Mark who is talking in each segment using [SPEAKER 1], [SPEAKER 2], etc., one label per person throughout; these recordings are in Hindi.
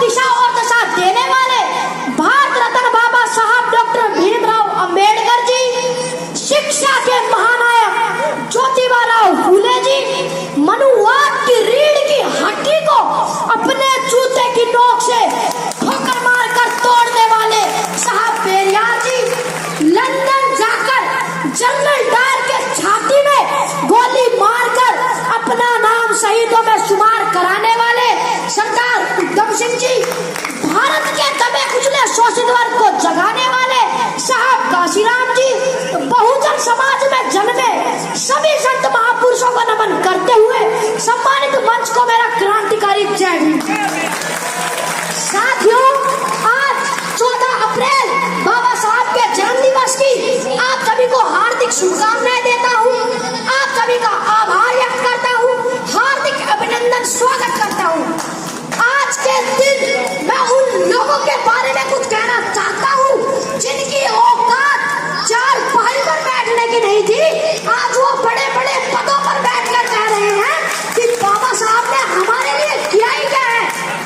[SPEAKER 1] दिशा और दशा देने वाले भारत रत्न बाबा साहब डॉक्टर भीमराव अंबेडकर जी, शिक्षा के महानायक ज्योतिबा फूले जी, मनुवाद की रीढ़ की हड्डी को अपने जूते की नोक से ठोकर मारकर तोड़ने वाले साहब पेरियार जी, लंदन जाकर जनरल डायर के छाती में गोली मारकर अपना नाम शहीदों में शुमार कराने वाले सरदार उधम सिंह जी, भारत के दबे कुचले शोषित वर्ग को जगाने वाले साहब काशीराम जी, बहुजन समाज में जन्मे सभी संत महापुरुषों को नमन करते हुए सम्मानित मंच को मेरा क्रांतिकारी जय हिंद। साथियों, आज 14 अप्रैल बाबा साहब के जन्म दिवस की आप सभी को हार्दिक शुभकामनाएं देता हूँ। आप सभी का आभार व्यक्त करता हूँ, हार्दिक अभिनंदन स्वागत करता हूँ। आज के दिन मैं उन लोगों के बारे में कुछ कहना चाहता हूँ जिनकी औकात चार पाई पर बैठने की नहीं थी, आज वो बड़े बड़े पदों पर बैठकर कह रहे हैं कि बाबा साहब ने हमारे लिए किया ही क्या है।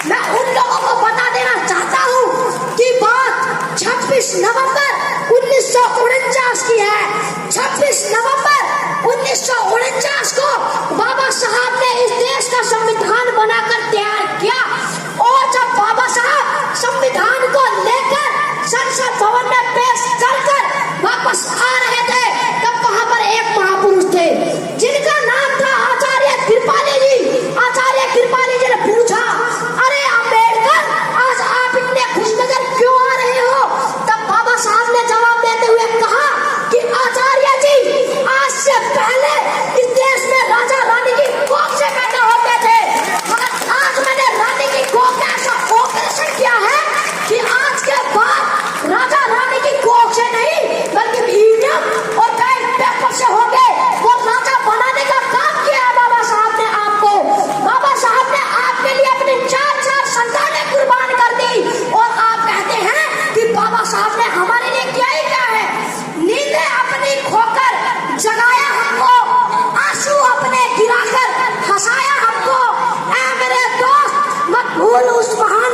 [SPEAKER 1] मैं उन लोगों को बता देना चाहता हूँ कि बात 26 नवंबर 1949 की है। 26 नवंबर 1949 को बाबा साहब ने इस देश का संविधान बनाकर तैयार किया और जब बाबा साहब संविधान को लेकर संसद भवन में पेश कर वापस आ रहे थे, तब वहां पर एक महापुरुष थे जिनका नाम था आचार्य कृपाली जी। आचार्य कृपाली जी ने पूछा, अरे अम्बेडकर, आज आप इतने खुशनजर क्यों आ रहे हो? तब बाबा साहब ने जवाब देते हुए कहा कि आचार्य जी, आज से पहले इस देश में राजा रानी की कोख से पैदा होते थे, मगर आज मैंने रानी की कोख का ऐसा ऑपरेशन किया है कि आज के बाद राजा रानी की कोख से नहीं बल्कि ईवीएम और बैलेट पेपर से हो गए। वो राजा बनाने का काम किया है बाबा साहब ने आपको। बाबा साहब ने आपके लिए अपनी 4 संतानें कुर्बान कर दी और आप कहते हैं कि बाबा साहब ने हमारे लिए किया ही क्या है। नींदें अपनी खोकर जगाया हमको, आंसू अपने गिराकर हंसाया हमको। ऐ मेरे दोस्त, मत भूल उस महान